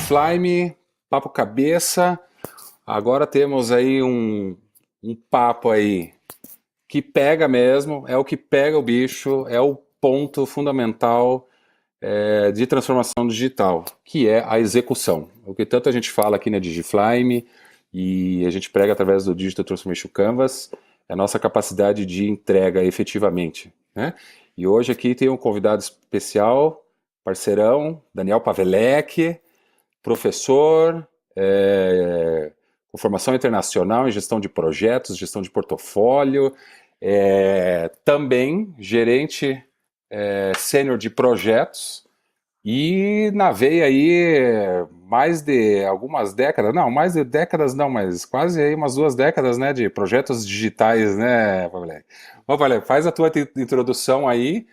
DigiFlyme, papo cabeça. Agora temos aí um papo aí que pega mesmo, é o que pega o bicho, é o ponto fundamental de transformação digital, que é a execução. O que tanto a gente fala aqui na DigiFlyme e a gente prega através do Digital Transformation Canvas, é a nossa capacidade de entrega efetivamente, né? E hoje aqui tem um convidado especial, parceirão, Daniel Pavelec, professor, com formação internacional em gestão de projetos, gestão de portfólio, também gerente sênior de projetos e na veia aí mais de algumas décadas, não, mais de décadas não, mas quase aí umas 2 décadas, né, de projetos digitais, né, Pavelec? Ô, Pavelec, faz a tua introdução aí,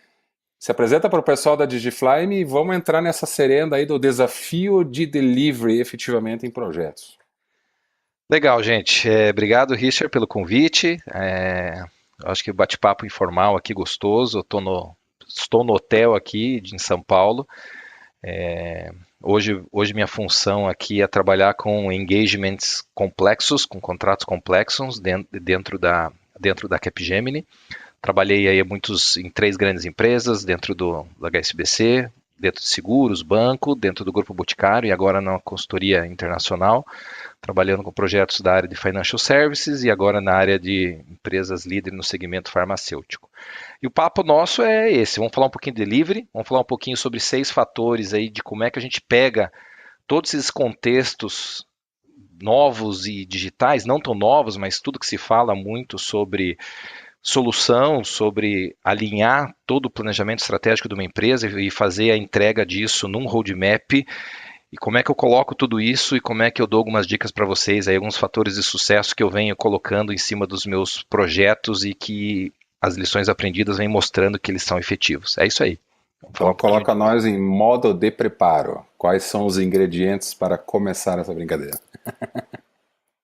se apresenta para o pessoal da DigiFlyme e vamos entrar nessa serenda aí do desafio de delivery efetivamente em projetos. Legal, gente. Obrigado, Richard, pelo convite. Eu acho que bate-papo informal aqui gostoso. Estou no hotel aqui em São Paulo. Hoje minha função aqui é trabalhar com engagements complexos, com contratos complexos dentro da Capgemini. Trabalhei aí em 3 grandes empresas, dentro da HSBC, dentro de seguros, banco, dentro do Grupo Boticário e agora na consultoria internacional, trabalhando com projetos da área de Financial Services e agora na área de empresas líderes no segmento farmacêutico. E o papo nosso é esse, vamos falar um pouquinho de delivery, vamos falar um pouquinho sobre 6 fatores aí de como é que a gente pega todos esses contextos novos e digitais, não tão novos, mas tudo que se fala muito sobre solução, sobre alinhar todo o planejamento estratégico de uma empresa e fazer a entrega disso num roadmap. E como é que eu coloco tudo isso e como é que eu dou algumas dicas para vocês, aí, alguns fatores de sucesso que eu venho colocando em cima dos meus projetos e que as lições aprendidas vêm mostrando que eles são efetivos. É isso aí. Vamos falar Então um pouquinho. coloca nós em modo de preparo. Quais são os ingredientes para começar essa brincadeira?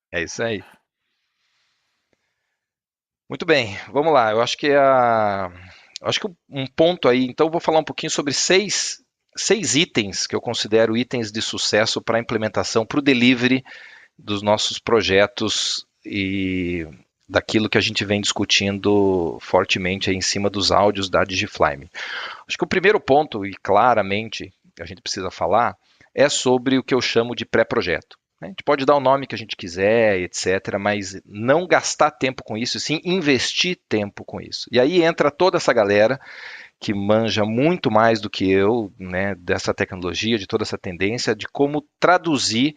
É isso aí. Muito bem, vamos lá. Eu acho que um ponto aí, então eu vou falar um pouquinho sobre seis itens que eu considero itens de sucesso para a implementação, para o delivery dos nossos projetos e daquilo que a gente vem discutindo fortemente aí em cima dos áudios da DigiFlyme. Acho que o primeiro ponto, e claramente a gente precisa falar, é sobre o que eu chamo de pré-projeto. A gente pode dar o nome que a gente quiser, etc., mas não gastar tempo com isso, sim investir tempo com isso. E aí entra toda essa galera que manja muito mais do que eu, né, dessa tecnologia, de toda essa tendência, de como traduzir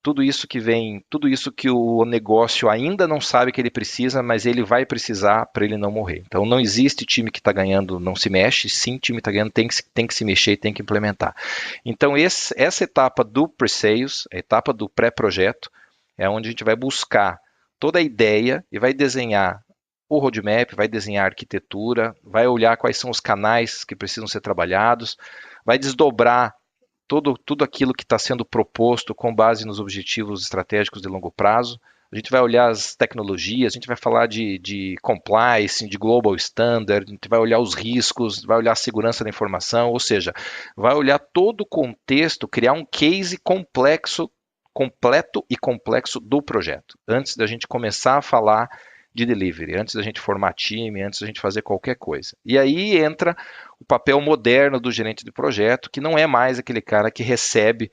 tudo isso que o negócio ainda não sabe que ele precisa, mas ele vai precisar para ele não morrer. Então não existe time que está ganhando não se mexe, sim, time que está ganhando tem que se mexer e tem que implementar. Então essa etapa do pre-sales, a etapa do pré-projeto, é onde a gente vai buscar toda a ideia e vai desenhar o roadmap, vai desenhar a arquitetura, vai olhar quais são os canais que precisam ser trabalhados, vai desdobrar tudo aquilo que está sendo proposto com base nos objetivos estratégicos de longo prazo. A gente vai olhar as tecnologias, a gente vai falar de compliance, de global standard, a gente vai olhar os riscos, vai olhar a segurança da informação, ou seja, vai olhar todo o contexto, criar um case complexo, completo e complexo do projeto, antes da gente começar a falar de delivery, antes da gente formar time, antes da gente fazer qualquer coisa. E aí entra o papel moderno do gerente de projeto, que não é mais aquele cara que recebe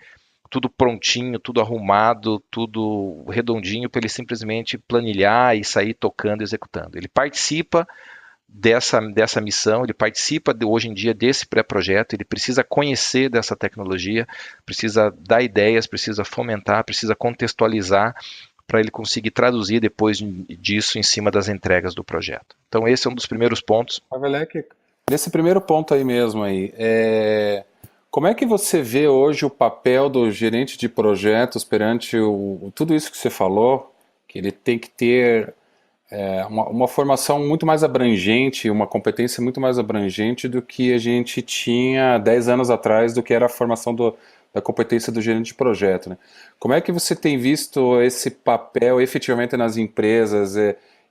tudo prontinho, tudo arrumado, tudo redondinho para ele simplesmente planilhar e sair tocando e executando. Ele participa dessa missão, ele participa hoje em dia desse pré-projeto, ele precisa conhecer dessa tecnologia, precisa dar ideias, precisa fomentar, precisa contextualizar para ele conseguir traduzir depois disso em cima das entregas do projeto. Então esse é um dos primeiros pontos. Pavelec, nesse primeiro ponto aí mesmo aí, como é que você vê hoje o papel do gerente de projetos perante tudo isso que você falou, que ele tem que ter uma formação muito mais abrangente, uma competência muito mais abrangente do que a gente tinha 10 anos atrás, do que era a formação da competência do gerente de projeto, né? Como é que você tem visto esse papel efetivamente nas empresas?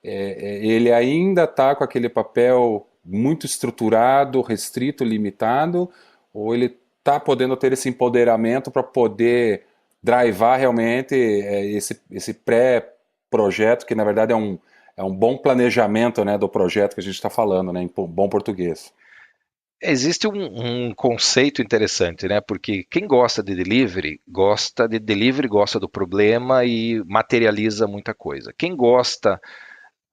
Ele ainda está com aquele papel muito estruturado, restrito, limitado, ou ele está podendo ter esse empoderamento para poder drivar realmente esse pré-projeto, que na verdade é um bom planejamento, né, do projeto que a gente está falando, né, em bom português. Existe um conceito interessante, né? Porque quem gosta de delivery, gosta do problema e materializa muita coisa. Quem gosta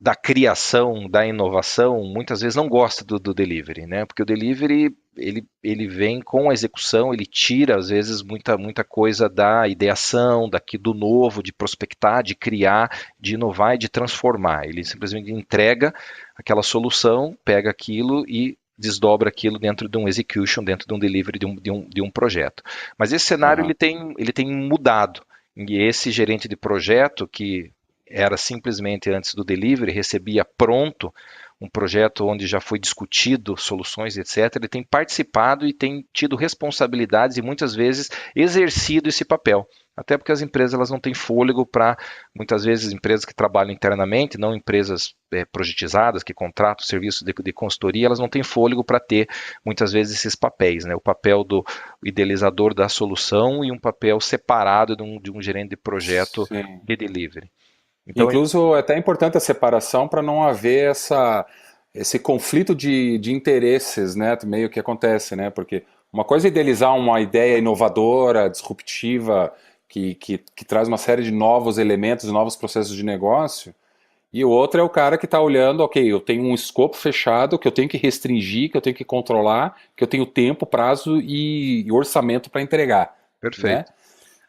da criação, da inovação, muitas vezes não gosta do delivery, né? Porque o delivery ele vem com a execução, ele tira às vezes muita coisa da ideação, daqui do novo, de prospectar, de criar, de inovar e de transformar. Ele simplesmente entrega aquela solução, pega aquilo e desdobra aquilo dentro de um execution, dentro de um delivery de um projeto. Mas esse cenário Aham. ele tem mudado. E esse gerente de projeto que era simplesmente antes do delivery, recebia pronto um projeto onde já foi discutido soluções, etc. Ele tem participado e tem tido responsabilidades e muitas vezes exercido esse papel. Até porque as empresas elas não têm fôlego para, muitas vezes, empresas que trabalham internamente, não empresas projetizadas, que contratam serviços de consultoria, elas não têm fôlego para ter, muitas vezes, esses papéis. Né? O papel do idealizador da solução e um papel separado de um gerente de projeto Sim. de delivery. Então, Incluso é até importante a separação para não haver esse conflito de interesses, né? Meio que acontece, né? Porque uma coisa é idealizar uma ideia inovadora, disruptiva, que traz uma série de novos elementos, novos processos de negócio, e o outro é o cara que está olhando, ok, eu tenho um escopo fechado que eu tenho que restringir, que eu tenho que controlar, que eu tenho tempo, prazo e orçamento para entregar, né? perfeito.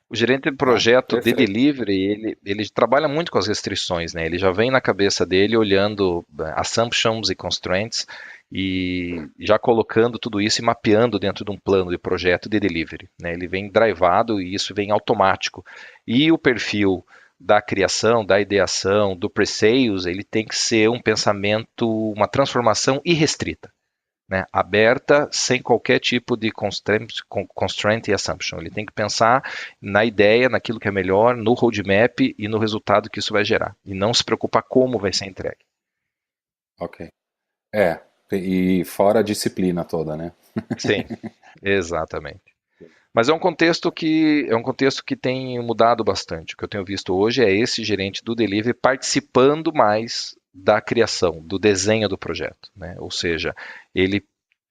O gerente de Ah, projeto de perfeito. delivery, ele trabalha muito com as restrições, né? Ele já vem na cabeça dele olhando assumptions e constraints e já colocando tudo isso e mapeando dentro de um plano de projeto de delivery, né? Ele vem drivado e isso vem automático. E o perfil da criação, da ideação, do pre-sales, ele tem que ser um pensamento, uma transformação irrestrita, né, aberta, sem qualquer tipo de constraint e assumption. Ele tem que pensar na ideia, naquilo que é melhor, no roadmap e no resultado que isso vai gerar. E não se preocupar como vai ser entregue. Ok. É, e fora a disciplina toda, né? Sim, exatamente. Mas é um contexto que tem mudado bastante. O que eu tenho visto hoje é esse gerente do delivery participando mais da criação, do desenho do projeto, né? Ou seja, ele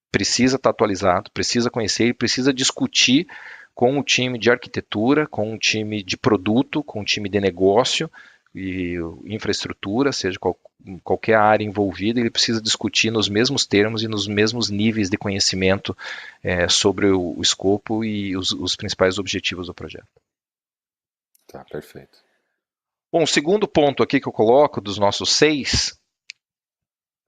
precisa estar atualizado, precisa conhecer e precisa discutir com o time de arquitetura, com o time de produto, com o time de negócio e infraestrutura, seja qualquer área envolvida, ele precisa discutir nos mesmos termos e nos mesmos níveis de conhecimento sobre o escopo e os principais objetivos do projeto. Tá, perfeito. Bom, o segundo ponto aqui que eu coloco dos nossos 6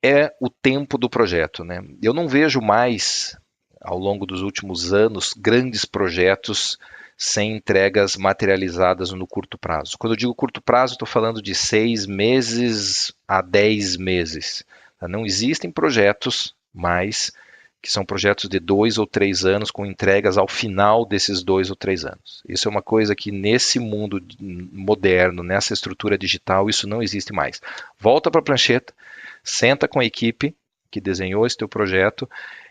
é o tempo do projeto, né? Eu não vejo mais, ao longo dos últimos anos, grandes projetos sem entregas materializadas no curto prazo. Quando eu digo curto prazo, estou falando de 6 meses a 10 meses. Tá? Não existem projetos mais que são projetos de 2 ou 3 anos com entregas ao final desses 2 ou 3 anos. Isso é uma coisa que nesse mundo moderno, nessa estrutura digital, isso não existe mais. Volta para a prancheta, senta com a equipe que desenhou esse teu projeto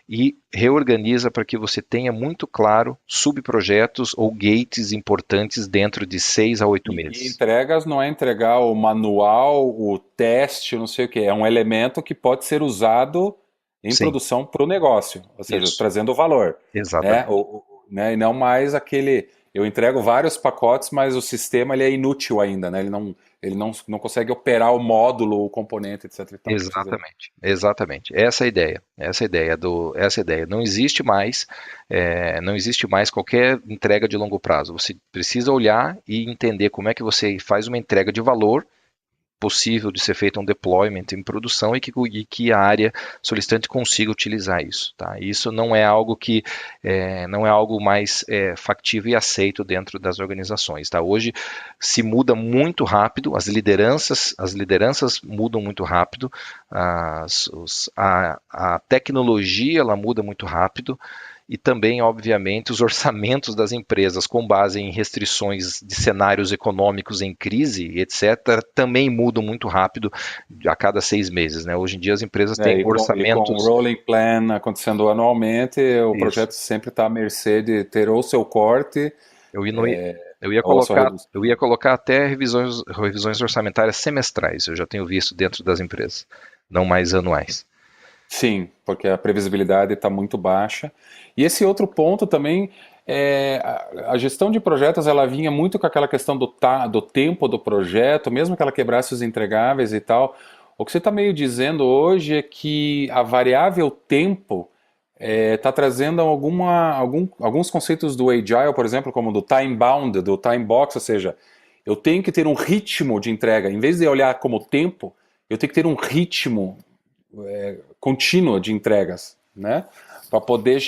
e reorganiza para que você tenha muito claro subprojetos ou gates importantes dentro de 6 a 8 E meses. entregas não é entregar o manual, o teste, não sei o que, é um elemento que pode ser usado em Sim, produção para o negócio, ou seja, isso, trazendo valor, né? exatamente. Né? E não mais aquele, eu entrego vários pacotes, mas o sistema ele é inútil ainda, né? Não consegue operar o módulo, o componente, etc. Então precisa. Exatamente, exatamente. Essa é a ideia. Essa é a ideia. Não existe mais qualquer entrega de longo prazo. Você precisa olhar e entender como é que você faz uma entrega de valor possível de ser feito um deployment em produção e que a área solicitante consiga utilizar isso. Tá? Isso não é algo que não é algo mais factível e aceito dentro das organizações. Tá? Hoje se muda muito rápido, as lideranças mudam muito rápido, a tecnologia ela muda muito rápido e também, obviamente, os orçamentos das empresas com base em restrições de cenários econômicos em crise, etc., também mudam muito rápido a cada 6 meses, né? Hoje em dia as empresas têm E com o orçamentos. rolling plan acontecendo anualmente, o Isso. projeto sempre está à mercê de ter ou seu corte Eu, ia- não ia- eu ia ou a sua colocar, redução. eu ia colocar até revisões orçamentárias semestrais, eu já tenho visto dentro das empresas, não mais anuais. Sim, porque a previsibilidade está muito baixa. E esse outro ponto também, a gestão de projetos, ela vinha muito com aquela questão do tempo do projeto, mesmo que ela quebrasse os entregáveis e tal. O que você está meio dizendo hoje é que a variável tempo está trazendo alguns conceitos do Agile, por exemplo, como do time bound, do time box, ou seja, eu tenho que ter um ritmo de entrega. Em vez de olhar como tempo, eu tenho que ter um ritmo contínua de entregas, né? Para poder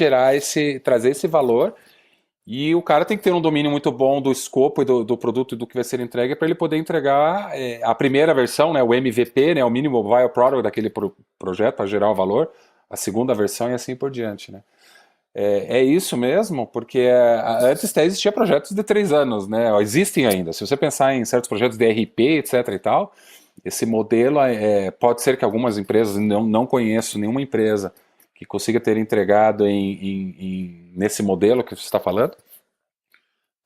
trazer esse valor. E o cara tem que ter um domínio muito bom do escopo e do produto e do que vai ser entregue para ele poder entregar a primeira versão, né, o MVP, né, o Minimal Viable Product daquele projeto para gerar o valor, a segunda versão e assim por diante, né? É isso mesmo, porque antes até existia projetos de 3 anos, né? Existem ainda. Se você pensar em certos projetos de RP, etc. e tal, esse modelo pode ser que algumas empresas, não conheço nenhuma empresa que consiga ter entregado nesse modelo que você está falando,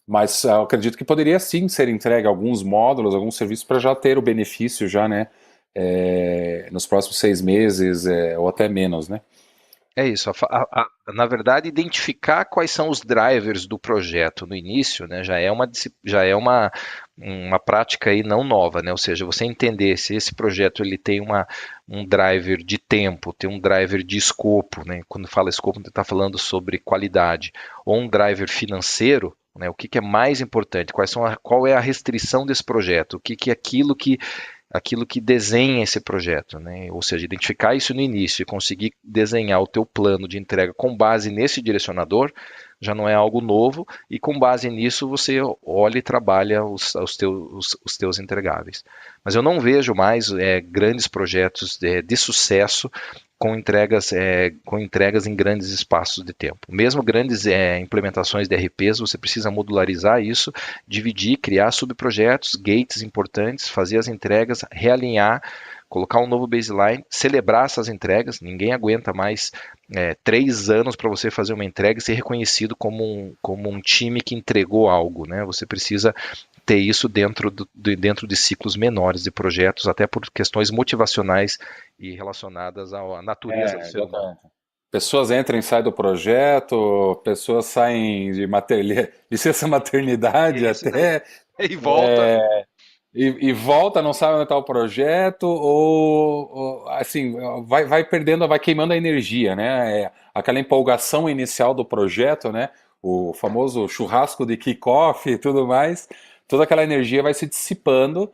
mas eu acredito que poderia sim ser entregue alguns módulos, alguns serviços para já ter o benefício já, né? Nos próximos 6 meses ou até menos, né? É isso, na verdade, identificar quais são os drivers do projeto no início, né, já é uma prática aí não nova, né? Ou seja, você entender se esse projeto ele tem um driver de tempo, tem um driver de escopo, né? Quando fala escopo, você está falando sobre qualidade, ou um driver financeiro, né? O que que é mais importante? Qual é a restrição desse projeto? O que que é aquilo que desenha esse projeto, né? Ou seja, identificar isso no início e conseguir desenhar o teu plano de entrega com base nesse direcionador já não é algo novo e com base nisso você olha e trabalha os teus entregáveis. Mas eu não vejo mais grandes projetos de sucesso com entregas em grandes espaços de tempo. Mesmo grandes implementações de RPs, você precisa modularizar isso, dividir, criar subprojetos, gates importantes, fazer as entregas, realinhar, colocar um novo baseline, celebrar essas entregas. Ninguém aguenta mais 3 anos para você fazer uma entrega e ser reconhecido como um time que entregou algo, né? Você precisa ter isso dentro de ciclos menores de projetos, até por questões motivacionais e relacionadas à natureza do ser humano. Exatamente. Pessoas entram e saem do projeto, pessoas saem de licença maternidade Isso daí. até, E volta. e volta, não sabe onde está o projeto, ou, assim, vai perdendo, vai queimando a energia, né? Aquela empolgação inicial do projeto, né? O famoso churrasco de kick-off e tudo mais, toda aquela energia vai se dissipando,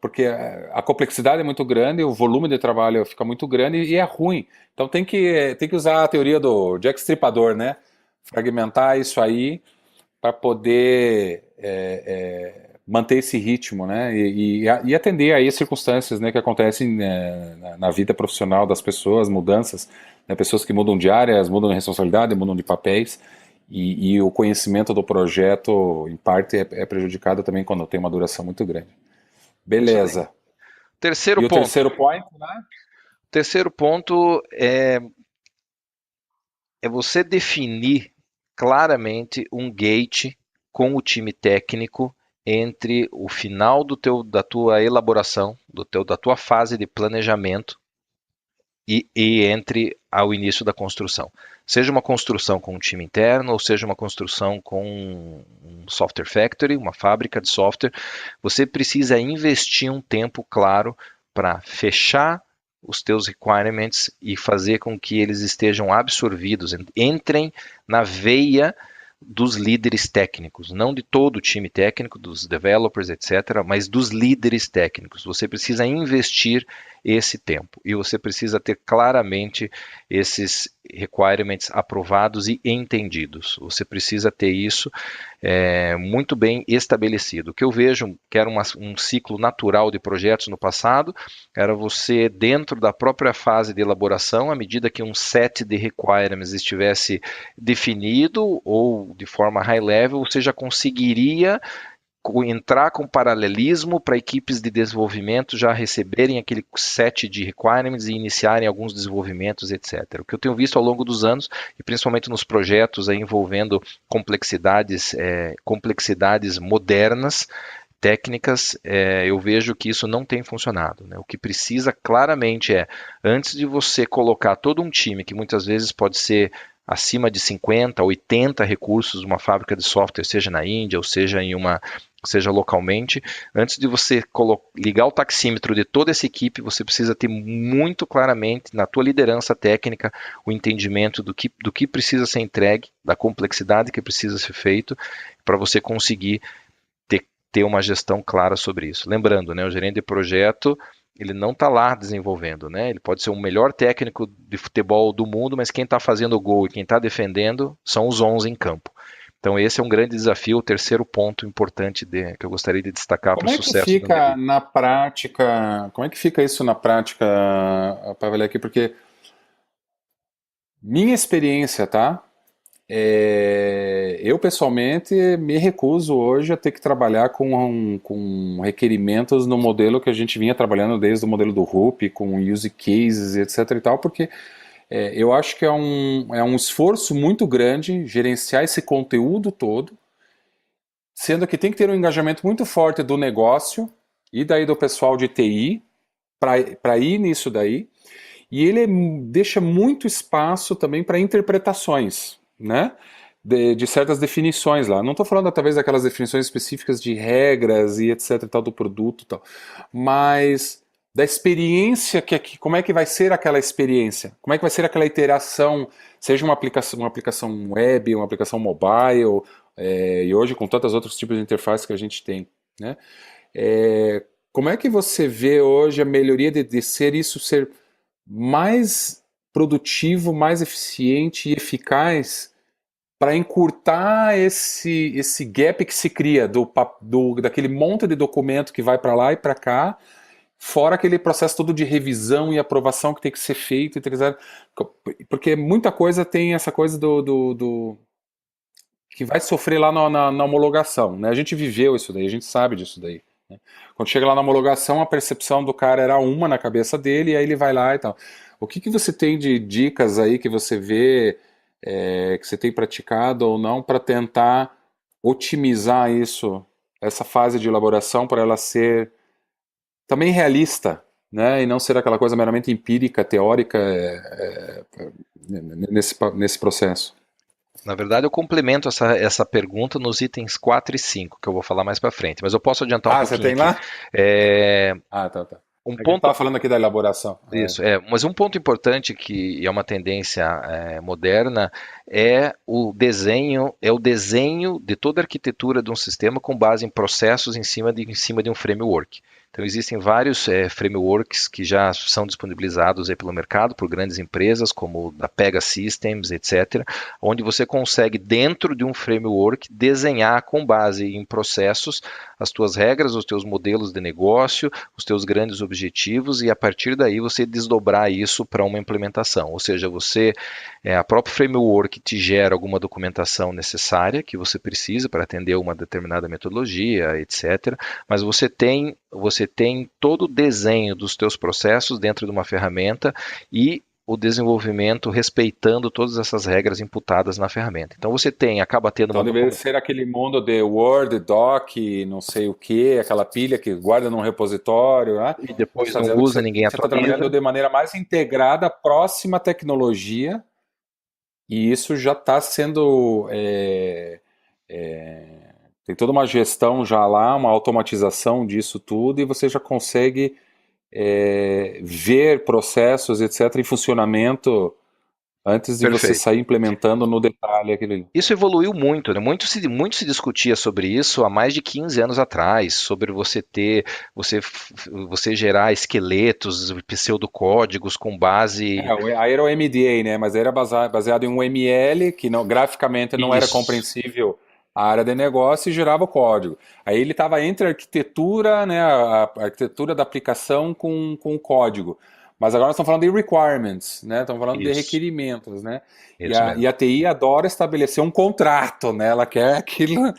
porque a complexidade é muito grande, o volume de trabalho fica muito grande e é ruim. Então tem que usar a teoria do Jack Stripador, né? Fragmentar isso aí para poder manter esse ritmo, né? E atender aí as circunstâncias, né, que acontecem, né, na vida profissional das pessoas, mudanças, né, pessoas que mudam de áreas, mudam de responsabilidade, mudam de papéis, e o conhecimento do projeto, em parte, é prejudicado também quando tem uma duração muito grande. Isso daí. Beleza. Terceiro E o ponto. terceiro point, né? Terceiro ponto é você definir claramente um gate com o time técnico entre o final da tua elaboração, da tua fase de planejamento e entre ao início da construção. Seja uma construção com um time interno, ou seja uma construção com um software factory, uma fábrica de software, você precisa investir um tempo claro para fechar os teus requirements e fazer com que eles estejam absorvidos, entrem na veia dos líderes técnicos, não de todo o time técnico, dos developers, etc., mas dos líderes técnicos. Você precisa investir esse tempo. E você precisa ter claramente esses requirements aprovados e entendidos. Você precisa ter isso muito bem estabelecido. O que eu vejo que era um ciclo natural de projetos no passado, era você, dentro da própria fase de elaboração, à medida que um set de requirements estivesse definido ou de forma high level, você já conseguiria entrar com paralelismo para equipes de desenvolvimento já receberem aquele set de requirements e iniciarem alguns desenvolvimentos, etc. O que eu tenho visto ao longo dos anos, e principalmente nos projetos aí envolvendo complexidades modernas, técnicas, eu vejo que isso não tem funcionado, né? O que precisa claramente antes de você colocar todo um time, que muitas vezes pode ser acima de 50, 80 recursos numa fábrica de software, seja na Índia ou seja localmente, antes de você ligar o taxímetro de toda essa equipe, você precisa ter muito claramente na tua liderança técnica o entendimento do que precisa ser entregue, da complexidade que precisa ser feito, para você conseguir ter uma gestão clara sobre isso. Lembrando, né, o gerente de projeto, ele não está lá desenvolvendo, né? Ele pode ser o melhor técnico de futebol do mundo, mas quem está fazendo o gol e quem está defendendo são os 11 em campo. Então esse é um grande desafio, o terceiro ponto importante que eu gostaria de destacar para o sucesso da minha vida. Na prática, como é que fica isso na prática, Pavel, aqui? Porque minha experiência, tá? Eu pessoalmente me recuso hoje a ter que trabalhar com requerimentos no modelo que a gente vinha trabalhando desde o modelo do Rupi, com use cases, etc e tal, porque eu acho que é um esforço muito grande gerenciar esse conteúdo todo, sendo que tem que ter um engajamento muito forte do negócio e daí do pessoal de TI para ir nisso daí, e ele deixa muito espaço também para interpretações, né? De certas definições lá. Não estou falando talvez daquelas definições específicas de regras e etc e tal do produto e tal, mas da experiência como é que vai ser aquela experiência, como é que vai ser aquela iteração, seja uma aplicação web, uma aplicação mobile, e hoje com tantos outros tipos de interface que a gente tem, né? Como é que você vê hoje a melhoria de ser mais produtivo, mais eficiente e eficaz para encurtar esse gap que se cria daquele monte de documento que vai para lá e para cá, fora aquele processo todo de revisão e aprovação que tem que ser feito, porque muita coisa tem essa coisa que vai sofrer lá na homologação, né? A gente viveu isso daí, a gente sabe disso daí, né? Quando chega lá na homologação, a percepção do cara era uma na cabeça dele, e aí ele vai lá e tal. O que você tem de dicas aí que você vê, que você tem praticado ou não, para tentar otimizar isso, essa fase de elaboração, para ela ser também realista, né? E não ser aquela coisa meramente empírica, teórica, nesse processo? Na verdade, eu complemento essa pergunta nos itens 4 e 5, que eu vou falar mais para frente, mas eu posso adiantar um Você pouquinho tem aqui. lá? Tá. Um É que a gente ponto estava falando aqui da elaboração. Isso, mas um ponto importante que é uma tendência moderna o desenho de toda a arquitetura de um sistema com base em processos em cima de um framework. Então existem vários frameworks que já são disponibilizados aí pelo mercado por grandes empresas como da Pegasystems, etc., onde você consegue dentro de um framework desenhar com base em processos as tuas regras, os teus modelos de negócio, os teus grandes objetivos e a partir daí você desdobrar isso para uma implementação. Ou seja, a própria framework te gera alguma documentação necessária que você precisa para atender uma determinada metodologia, etc. Mas você tem todo o desenho dos teus processos dentro de uma ferramenta e o desenvolvimento respeitando todas essas regras imputadas na ferramenta. Então você acaba tendo Então deveria ser aquele mundo de Word, Doc, não sei o que, aquela pilha que guarda num repositório, né? e depois Está não dizendo que usa, você ninguém está trabalhando atualiza. de maneira mais integrada, próxima à tecnologia, e isso já está sendo. Tem toda uma gestão já lá, uma automatização disso tudo, e você já consegue ver processos, etc., em funcionamento antes de você Perfeito. sair implementando no detalhe aquilo ali. Isso evoluiu muito, né? Muito se discutia sobre isso há mais de 15 anos atrás, sobre você, você gerar esqueletos, pseudocódigos com base. Aí era o MDA, né? Mas era baseado em um ML, que não, graficamente não era Isso, compreensível a área de negócio e gerava o código. Aí ele estava entre a arquitetura, né, a arquitetura da aplicação com o código. Mas agora nós estamos falando de requirements, né? Estamos falando de isso, requerimentos, né? E isso a, mesmo. e a TI adora estabelecer um contrato, né? Ela quer aquilo,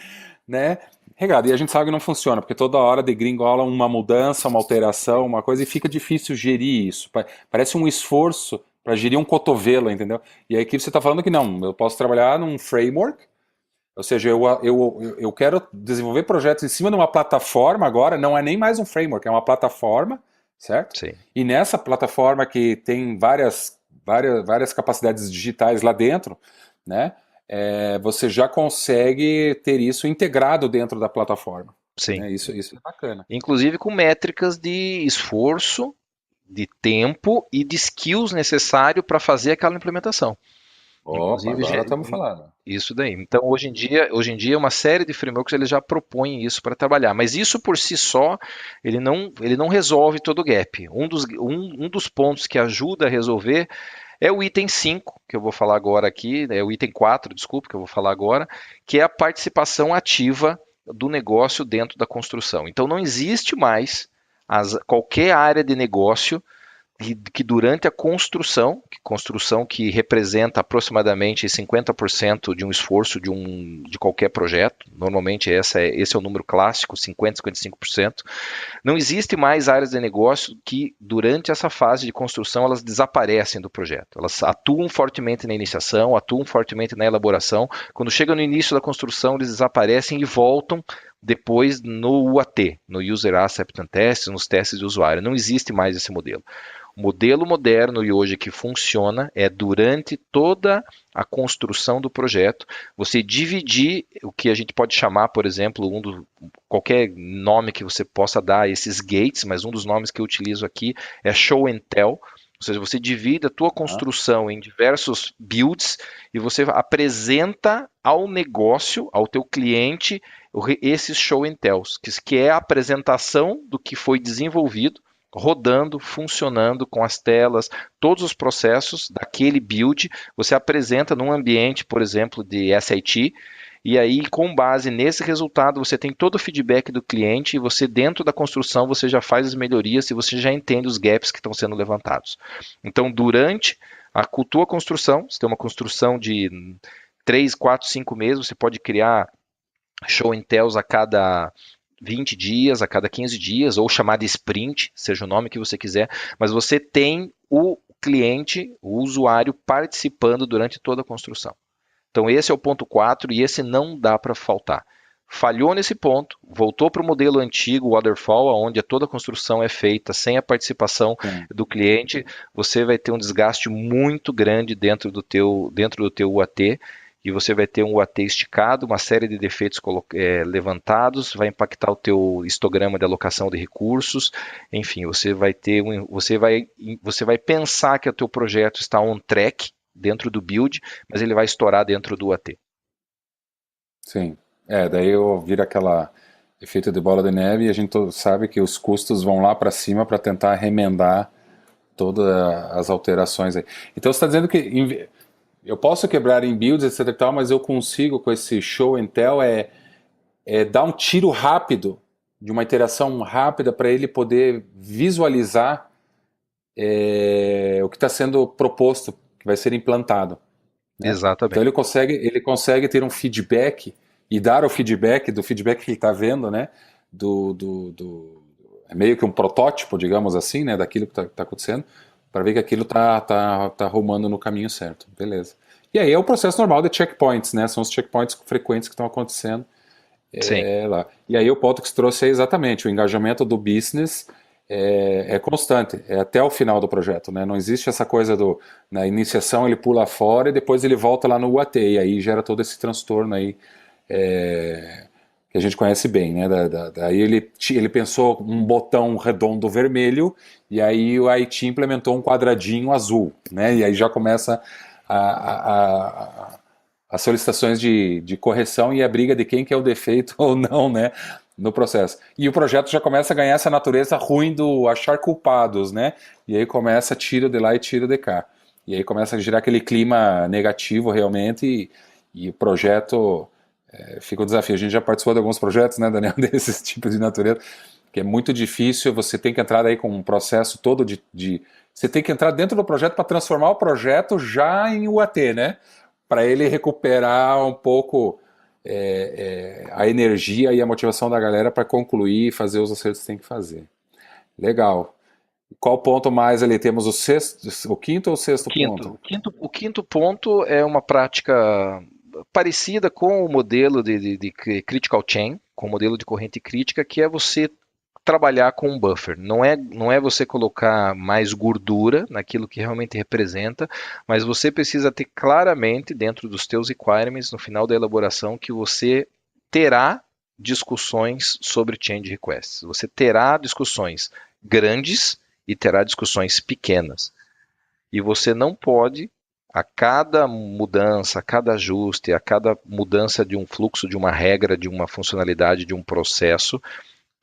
né? Regado, e a gente sabe que não funciona, porque toda hora degringola uma mudança, uma alteração, uma coisa, e fica difícil gerir isso. Parece um esforço para gerir um cotovelo, entendeu? E aí aqui você está falando que não, eu posso trabalhar num framework, ou seja, eu quero desenvolver projetos em cima de uma plataforma agora, não é nem mais um framework, é uma plataforma, certo? Sim, E nessa plataforma que tem várias capacidades digitais lá dentro, né? Você já consegue ter isso integrado dentro da plataforma, sim. né? Isso é bacana. Inclusive com métricas de esforço, de tempo e de skills necessário para fazer aquela implementação. Opa, Inclusive, agora estamos falando. isso daí. Então, hoje em dia, uma série de frameworks eles já propõem isso para trabalhar, mas isso por si só, ele não resolve todo o gap. Um dos pontos que ajuda a resolver é o item 5 que eu vou falar agora aqui, é o item 4, desculpa, que eu vou falar agora, que é a participação ativa do negócio dentro da construção. Então, não existe mais qualquer área de negócio que durante a construção que representa aproximadamente 50% de um esforço de qualquer projeto, normalmente esse é o número clássico, 50, 55%, não existe mais áreas de negócio que durante essa fase de construção elas desaparecem do projeto. Elas atuam fortemente na iniciação, atuam fortemente na elaboração, quando chega no início da construção eles desaparecem e voltam depois no UAT, no User Acceptance Test, nos testes de usuário. Não existe mais esse modelo. O modelo moderno e hoje que funciona é durante toda a construção do projeto, você dividir o que a gente pode chamar, por exemplo, qualquer nome que você possa dar a esses gates, mas um dos nomes que eu utilizo aqui é show and tell, ou seja, você divide a tua Tá? construção em diversos builds e você apresenta ao negócio, ao teu cliente, esses show and tells, que é a apresentação do que foi desenvolvido rodando, funcionando com as telas, todos os processos daquele build, você apresenta num ambiente, por exemplo, de SIT, e aí, com base nesse resultado, você tem todo o feedback do cliente e você, dentro da construção, você já faz as melhorias e você já entende os gaps que estão sendo levantados. Então, durante a tua construção, você tem uma construção de 3, 4, 5 meses, você pode criar show and tells a cada 20 dias, a cada 15 dias, ou chamar de sprint, seja o nome que você quiser, mas você tem o cliente, o usuário participando durante toda a construção. Então esse é o ponto 4 e esse não dá para faltar. Falhou nesse ponto, voltou para o modelo antigo, waterfall, onde toda a construção é feita sem a participação Sim. do cliente, você vai ter um desgaste muito grande dentro do teu UAT e você vai ter um UAT esticado, uma série de defeitos levantados, vai impactar o teu histograma de alocação de recursos, enfim, você vai pensar que o teu projeto está on track dentro do build, mas ele vai estourar dentro do UAT. Sim. Daí eu vira aquela efeito de bola de neve e a gente sabe que os custos vão lá para cima para tentar remendar todas as alterações aí. Então você está dizendo que eu posso quebrar em builds, etc e tal, mas eu consigo com esse show and tell dar um tiro rápido, de uma iteração rápida para ele poder visualizar o que está sendo proposto, que vai ser implantado, né? Então Exatamente. ele consegue ter um feedback e dar o feedback do feedback que ele está vendo, né? É meio que um protótipo, digamos assim, né? Daquilo que está acontecendo, para ver que aquilo tá rumando no caminho certo. Beleza. E aí é o processo normal de checkpoints, né? São os checkpoints frequentes que estão acontecendo Sim, lá. E aí o ponto que você trouxe é exatamente o engajamento do business é constante, é até o final do projeto, né? Não existe essa coisa na iniciação ele pula fora e depois ele volta lá no UAT, e aí gera todo esse transtorno aí que a gente conhece bem, né? Daí ele pensou um botão redondo vermelho e aí o IT implementou um quadradinho azul, né? E aí já começa a, a, a- as solicitações de correção e a briga de quem que é o defeito ou não, né, no processo. E o projeto já começa a ganhar essa natureza ruim do achar culpados, né? E aí começa tiro de lá e tiro de cá. E aí começa a gerar aquele clima negativo realmente e o projeto fica o desafio. A gente já participou de alguns projetos, né, Daniel, desses tipos de natureza, que é muito difícil, você tem que entrar aí com um processo todo você tem que entrar dentro do projeto para transformar o projeto já em UAT, né? Para ele recuperar um pouco a energia e a motivação da galera para concluir e fazer os acertos que tem que fazer. Legal. Qual ponto mais ali? Temos o sexto, o quinto ou o sexto Quinto, ponto? o quinto ponto é uma prática parecida com o modelo de critical chain, com o modelo de corrente crítica, que é você trabalhar com um buffer. Não é você colocar mais gordura naquilo que realmente representa, mas você precisa ter claramente dentro dos teus requirements, no final da elaboração, que você terá discussões sobre change requests. Você terá discussões grandes e terá discussões pequenas. E você não pode, a cada mudança, a cada ajuste, a cada mudança de um fluxo, de uma regra, de uma funcionalidade, de um processo,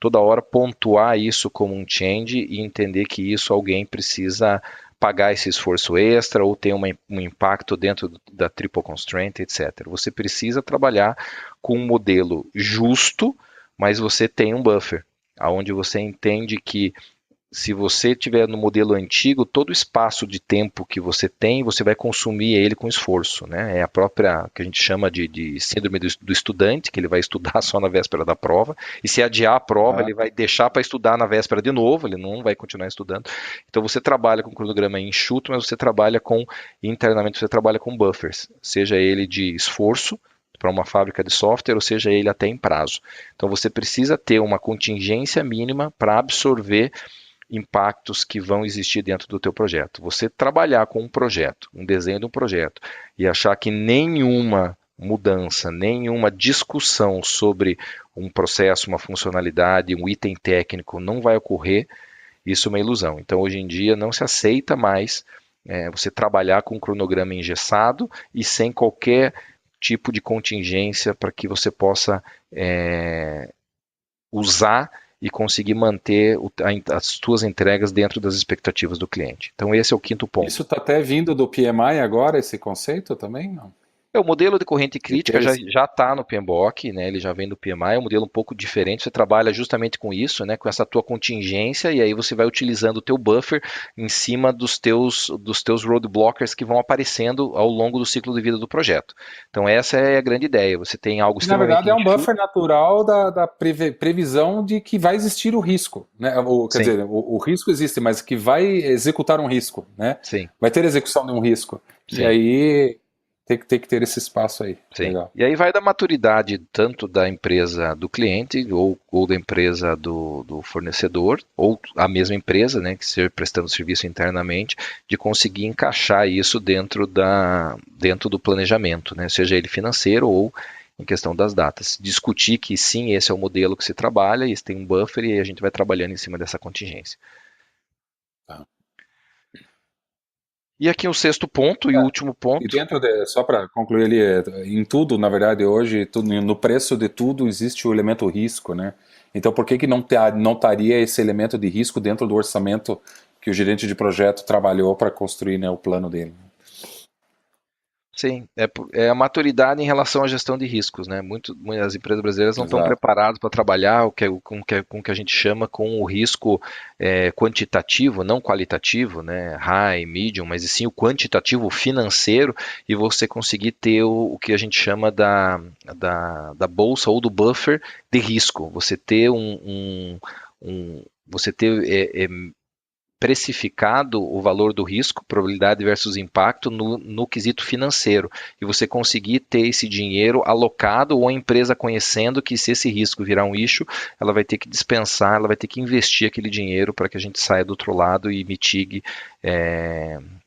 toda hora pontuar isso como um change e entender que isso alguém precisa pagar esse esforço extra ou tem um impacto dentro da triple constraint, etc. Você precisa trabalhar com um modelo justo, mas você tem um buffer, aonde você entende que se você tiver no modelo antigo, todo o espaço de tempo que você tem, você vai consumir ele com esforço, né? É a própria, que a gente chama de síndrome do estudante, que ele vai estudar só na véspera da prova, e se adiar a prova, Ah, ele vai deixar para estudar na véspera de novo, ele não vai continuar estudando. Então você trabalha com cronograma enxuto, mas você trabalha internamente você trabalha com buffers, seja ele de esforço, para uma fábrica de software, ou seja ele até em prazo. Então você precisa ter uma contingência mínima para absorver impactos que vão existir dentro do teu projeto. Você trabalhar com um projeto, um desenho de um projeto, e achar que nenhuma mudança, nenhuma discussão sobre um processo, uma funcionalidade, um item técnico não vai ocorrer, isso é uma ilusão. Então, hoje em dia, não se aceita mais você trabalhar com um cronograma engessado e sem qualquer tipo de contingência para que você possa usar e conseguir manter as suas entregas dentro das expectativas do cliente. Então esse é o quinto isso ponto. está até vindo do PMI agora, esse conceito também? Não? O modelo de corrente De crítica ter já esse... está no PMBOK, né? Ele já vem do PMI, é um modelo um pouco diferente, você trabalha justamente com isso, né? Com essa tua contingência, e aí você vai utilizando o teu buffer em cima dos teus roadblockers que vão aparecendo ao longo do ciclo de vida do projeto. Então essa é a grande ideia, você tem algo E, na extremamente verdade, é um enxuto. buffer natural da previsão de que vai existir o risco, né? Quer Sim, dizer, o risco existe, mas que vai executar um risco, né? sim, Vai ter execução de um risco. E sim. aí tem que ter esse espaço aí. Sim. Legal. E aí vai da maturidade tanto da empresa do cliente ou da empresa do fornecedor, ou a mesma empresa, né, que esteja prestando serviço internamente, de conseguir encaixar isso dentro do planejamento, né, seja ele financeiro ou em questão das datas. Discutir que sim, esse é o modelo que se trabalha, e tem um buffer e a gente vai trabalhando em cima dessa contingência. Tá. E aqui o sexto ponto e o último E ponto. dentro só para concluir ali, em tudo, na verdade, hoje, no preço de tudo existe o elemento risco, né? Então, por que que não estaria esse elemento de risco dentro do orçamento que o gerente de projeto trabalhou para construir, né, o plano dele? Sim, é a maturidade em relação à gestão de riscos, né? Muitas empresas brasileiras não estão Exato. preparadas para trabalhar com o que a gente chama com o risco quantitativo, não qualitativo, né? High, medium, mas e sim o quantitativo financeiro, e você conseguir ter o que a gente chama da bolsa ou do buffer de risco. Você ter você ter precificado o valor do risco, probabilidade versus impacto no quesito financeiro, e você conseguir ter esse dinheiro alocado ou a empresa conhecendo que se esse risco virar um issue, ela vai ter que dispensar, ela vai ter que investir aquele dinheiro para que a gente saia do outro lado e mitigue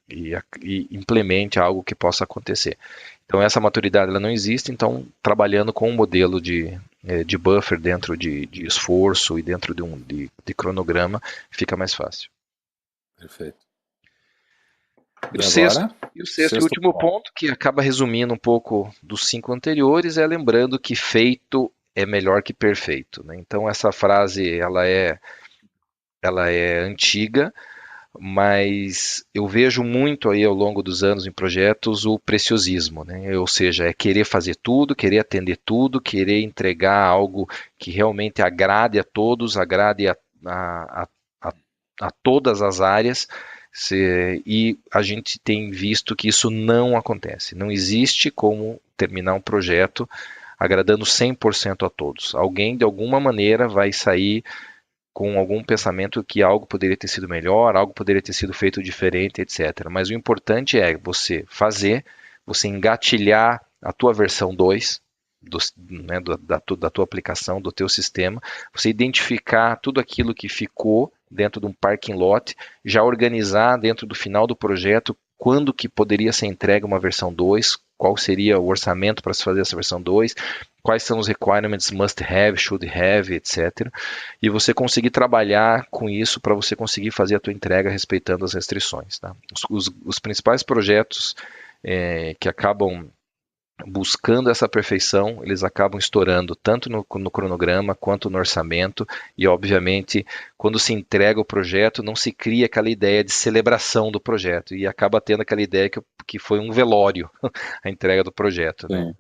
e implemente algo que possa acontecer. Então essa maturidade ela não existe, então trabalhando com um modelo de buffer dentro de esforço e dentro de cronograma, fica mais fácil. Perfeito. E E o sexto, agora? e o sexto e Sexto último ponto. ponto, que acaba resumindo um pouco dos 5 anteriores, é lembrando que feito é melhor que perfeito, né? Então essa frase ela é antiga, mas eu vejo muito aí ao longo dos anos em projetos o preciosismo, né? Ou seja, é querer fazer tudo, querer atender tudo, querer entregar algo que realmente agrade a todos, agrade a, a, a todas as áreas. E a gente tem visto que isso não acontece. Não existe como terminar um projeto agradando 100% a todos. Alguém, de alguma maneira, vai sair com algum pensamento que algo poderia ter sido melhor, algo poderia ter sido feito diferente, etc. Mas o importante é você fazer, você engatilhar a tua versão 2 da tua aplicação, do teu sistema, você identificar tudo aquilo que ficou dentro de um parking lot, já organizar dentro do final do projeto quando que poderia ser entregue uma versão 2, qual seria o orçamento para se fazer essa versão 2, quais são os requirements must have, should have, etc. E você conseguir trabalhar com isso para você conseguir fazer a tua entrega respeitando as restrições. Tá? Os principais projetos que acabam buscando essa perfeição, eles acabam estourando tanto no cronograma quanto no orçamento e, obviamente, quando se entrega o projeto, não se cria aquela ideia de celebração do projeto e acaba tendo aquela ideia que foi um velório a entrega do projeto, né? Sim.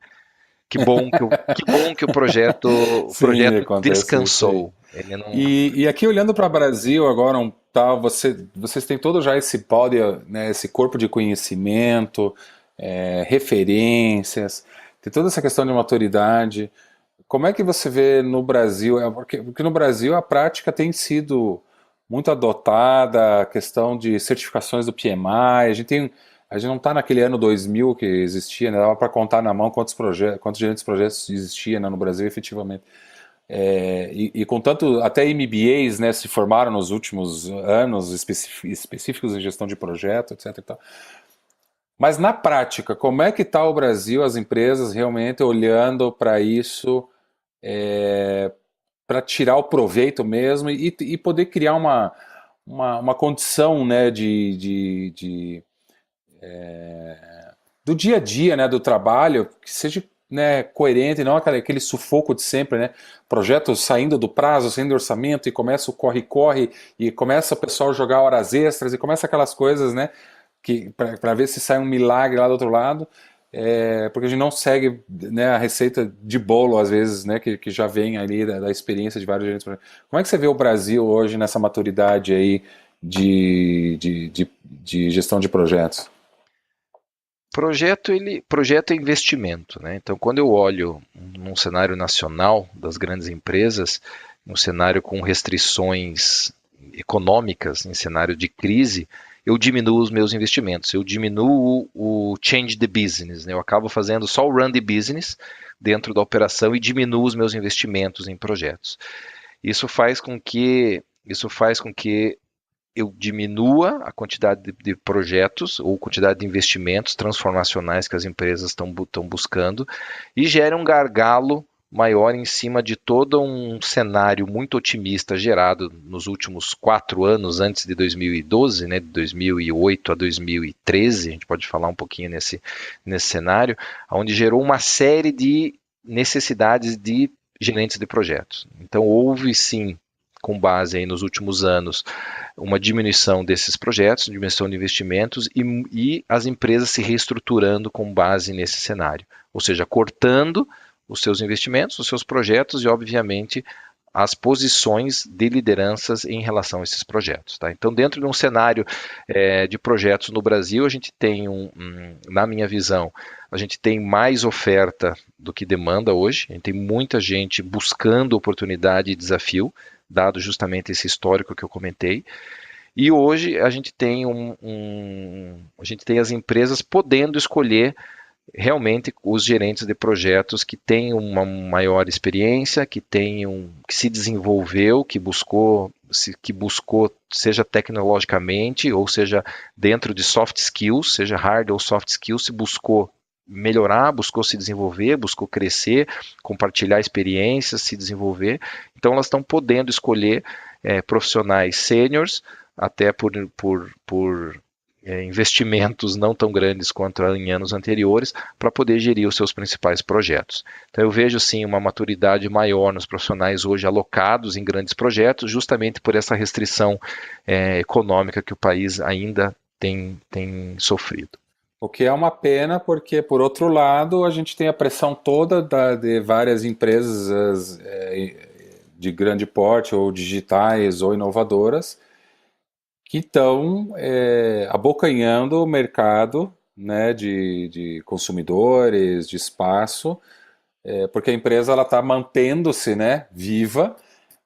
Que bom que o Sim, projeto acontece isso aí. descansou. Ele não. E aqui olhando para o Brasil agora, vocês têm todo já esse pódio, né, esse corpo de conhecimento, referências, tem toda essa questão de maturidade. Como é que você vê no Brasil? Porque no Brasil a prática tem sido muito adotada, a questão de certificações do PMI. A gente não está naquele ano 2000 que existia, né? Dava para contar na mão quantos gerentes de projetos existia, né, no Brasil efetivamente. E com tanto, até MBAs, né, se formaram nos últimos anos específicos em gestão de projeto, etc. E tal. Mas na prática, como é que está o Brasil, as empresas realmente olhando para isso, para tirar o proveito mesmo e poder criar uma condição, né, do dia a dia, né, do trabalho, que seja, né, coerente, não aquele sufoco de sempre, né? Projetos saindo do prazo, saindo do orçamento, e começa o corre-corre, e começa o pessoal a jogar horas extras, e começa aquelas coisas, né? Que para ver se sai um milagre lá do outro lado, porque a gente não segue, né, a receita de bolo, às vezes, né, que já vem ali da experiência de vários gerentes. Como é que você vê o Brasil hoje nessa maturidade aí de gestão de projetos? Projeto é investimento, né? Então, quando eu olho num cenário nacional das grandes empresas, num cenário com restrições econômicas, em cenário de crise, eu diminuo os meus investimentos, eu diminuo o change the business, né? Eu acabo fazendo só o run the business dentro da operação e diminuo os meus investimentos em projetos. Isso faz com que eu diminua a quantidade de projetos ou quantidade de investimentos transformacionais que as empresas estão buscando e gere um gargalo maior em cima de todo um cenário muito otimista gerado nos últimos 4 anos antes de 2012, né, de 2008 a 2013, a gente pode falar um pouquinho nesse cenário, onde gerou uma série de necessidades de gerentes de projetos. Então houve sim, com base aí nos últimos anos, uma diminuição desses projetos, diminuição de investimentos e as empresas se reestruturando com base nesse cenário. Ou seja, cortando os seus investimentos, os seus projetos e, obviamente, as posições de lideranças em relação a esses projetos. Tá? Então, dentro de um cenário de projetos no Brasil, a gente tem, na minha visão, a gente tem mais oferta do que demanda hoje, a gente tem muita gente buscando oportunidade e desafio, dado justamente esse histórico que eu comentei. E hoje a gente tem a gente tem as empresas podendo escolher realmente os gerentes de projetos que têm uma maior experiência, que se desenvolveu, que buscou, seja tecnologicamente ou seja dentro de soft skills, seja hard ou soft skills, se buscou melhorar, buscou se desenvolver, buscou crescer, compartilhar experiências, se desenvolver. Então elas estão podendo escolher profissionais sêniores, até por investimentos não tão grandes quanto em anos anteriores para poder gerir os seus principais projetos. Então eu vejo sim uma maturidade maior nos profissionais hoje alocados em grandes projetos, justamente por essa restrição econômica que o país ainda tem sofrido. O que é uma pena, porque, por outro lado, a gente tem a pressão toda de várias empresas de grande porte, ou digitais, ou inovadoras, que estão abocanhando o mercado, né, de consumidores, de espaço, porque a empresa está mantendo-se, né, viva,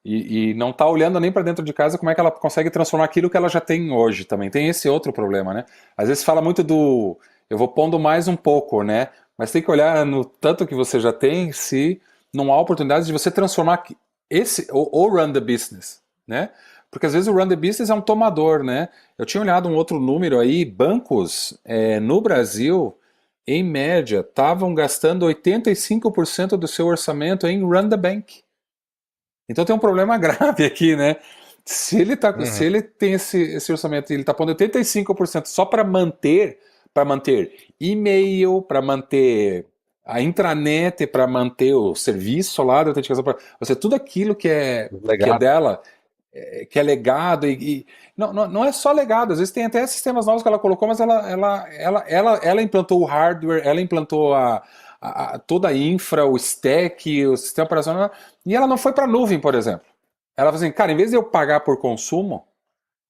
e não está olhando nem para dentro de casa como é que ela consegue transformar aquilo que ela já tem hoje também. Tem esse outro problema, né? Às vezes fala muito do eu vou pondo mais um pouco, né? Mas tem que olhar no tanto que você já tem, se não há oportunidade de você transformar esse ou run the business, né? Porque às vezes o run the business é um tomador, né? Eu tinha olhado um outro número aí, bancos no Brasil, em média, estavam gastando 85% do seu orçamento em run the bank. Então tem um problema grave aqui, né? Se ele tem esse orçamento e ele está pondo 85% só para manter e-mail, para manter a intranet, para manter o serviço lá da autenticação, para você tudo aquilo que é Legado. dela, que é legado não é só legado, às vezes tem até sistemas novos que ela colocou, mas ela implantou o hardware, ela implantou toda a infra, o stack, o sistema operacional, e ela não foi para a nuvem, por exemplo. Ela falou assim, cara, em vez de eu pagar por consumo,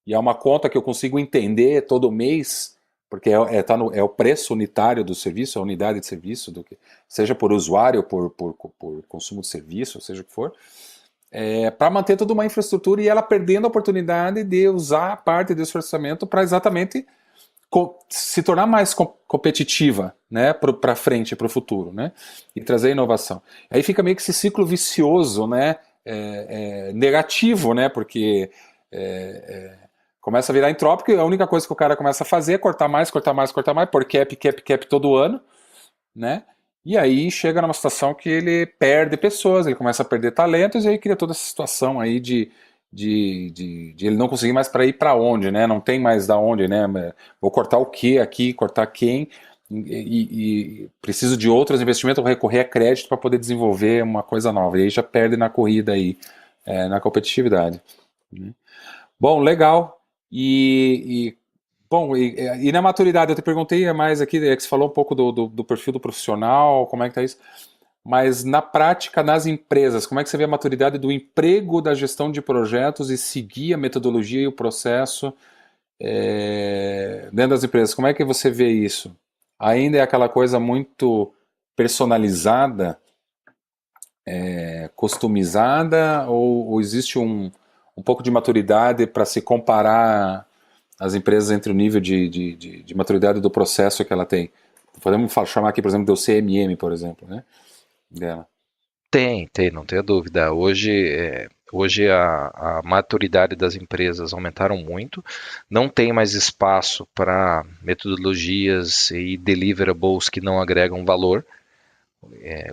e é uma conta que eu consigo entender todo mês, porque é o preço unitário do serviço, a unidade de serviço, seja por usuário, por consumo de serviço, seja o que for, para manter toda uma infraestrutura e ela perdendo a oportunidade de usar parte desse orçamento para exatamente se tornar mais competitiva, né, para frente, para o futuro, né, e trazer inovação. Aí fica meio que esse ciclo vicioso, né, negativo, né, porque começa a virar entrópico e a única coisa que o cara começa a fazer é cortar mais, cortar mais, cortar mais, por cap todo ano, né, e aí chega numa situação que ele perde pessoas, ele começa a perder talentos e aí cria toda essa situação aí de ele não conseguir mais para ir para onde, né? Não tem mais da onde, né? Vou cortar o que aqui, cortar quem, e preciso de outros investimentos, vou recorrer a crédito para poder desenvolver uma coisa nova. E aí já perde na corrida aí, na competitividade. Né? Bom, legal. Bom, e na maturidade, eu te perguntei mais aqui, que você falou um pouco do perfil do profissional, como é que tá isso? Mas na prática, nas empresas, como é que você vê a maturidade do emprego da gestão de projetos e seguir a metodologia e o processo dentro das empresas? Como é que você vê isso? Ainda é aquela coisa muito personalizada, customizada, ou existe um pouco de maturidade para se comparar as empresas entre o nível de maturidade do processo que ela tem? Podemos chamar aqui, por exemplo, do CMM, por exemplo, né? Dela. Tem, não tenha dúvida. Hoje a maturidade das empresas aumentaram muito, não tem mais espaço para metodologias e deliverables que não agregam valor.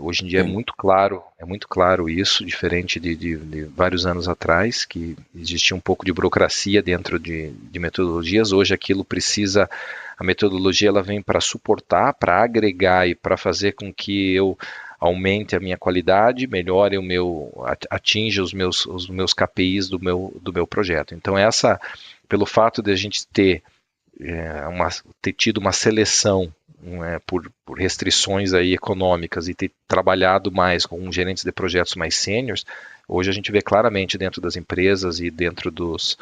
Hoje em dia Sim. é muito claro isso, diferente de vários anos atrás, que existia um pouco de burocracia dentro de metodologias. Hoje a metodologia ela vem para suportar, para agregar e para fazer com que eu aumente a minha qualidade, melhore atinja os meus KPIs do meu projeto. Então pelo fato de a gente ter tido uma seleção por restrições aí econômicas e ter trabalhado mais com gerentes de projetos mais sêniores, hoje a gente vê claramente dentro das empresas e dentro dos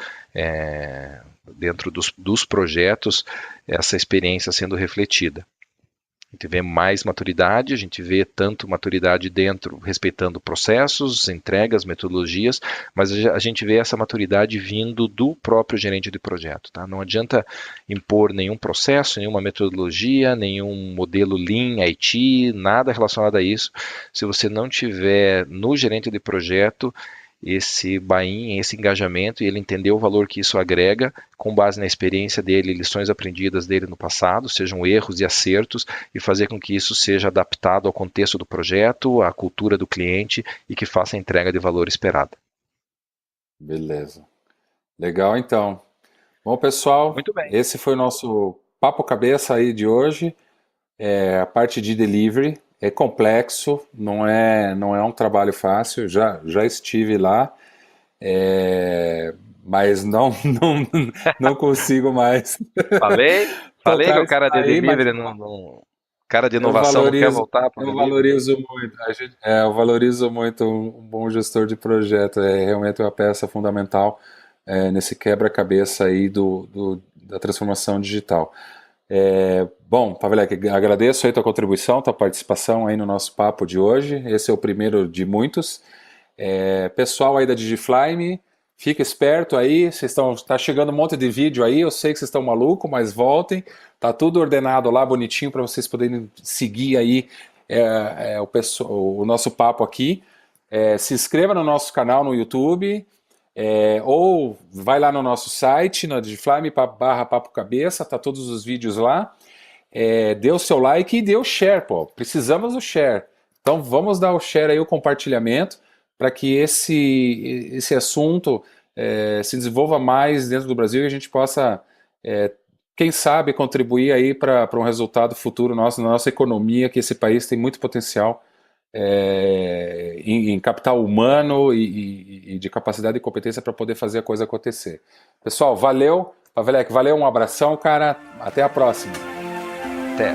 projetos essa experiência sendo refletida. A gente vê mais maturidade, a gente vê tanto maturidade dentro, respeitando processos, entregas, metodologias, mas a gente vê essa maturidade vindo do próprio gerente de projeto. Tá? Não adianta impor nenhum processo, nenhuma metodologia, nenhum modelo Lean, IT, nada relacionado a isso, se você não tiver no gerente de projeto esse buy-in, esse engajamento, e ele entender o valor que isso agrega, com base na experiência dele, lições aprendidas dele no passado, sejam erros e acertos, e fazer com que isso seja adaptado ao contexto do projeto, à cultura do cliente, e que faça a entrega de valor esperada. Beleza. Legal, então. Bom, pessoal, Muito bem. esse foi o nosso papo cabeça aí de hoje. A parte de delivery é complexo, não é um trabalho fácil. Já estive lá, mas não consigo mais Falei, falei que tocar o isso cara de aí, mas delivery, cara de eu inovação não quer valorizo, voltar para o eu delivery. valorizo muito. Eu valorizo muito um bom gestor de projeto. É realmente uma peça fundamental nesse quebra-cabeça aí da transformação digital. Bom, Pavelec, agradeço aí tua contribuição, tua participação aí no nosso papo de hoje. Esse é o primeiro de muitos. Pessoal aí da Digiflyme, fica esperto aí, tá chegando um monte de vídeo aí, eu sei que vocês estão malucos, mas voltem, tá tudo ordenado lá, bonitinho, para vocês poderem seguir aí o nosso papo aqui. Se inscreva no nosso canal no YouTube, ou vai lá no nosso site, na Digiflyme, barra Papo Cabeça, tá todos os vídeos lá. Dê o seu like e dê o share, pô. Precisamos do share. Então vamos dar o share aí, o compartilhamento, para que esse assunto se desenvolva mais dentro do Brasil e a gente possa, quem sabe, contribuir aí para um resultado futuro nosso, na nossa economia, que esse país tem muito potencial em capital humano e de capacidade e competência para poder fazer a coisa acontecer. Pessoal, valeu. Pavelec, valeu, um abração, cara. Até a próxima. Até.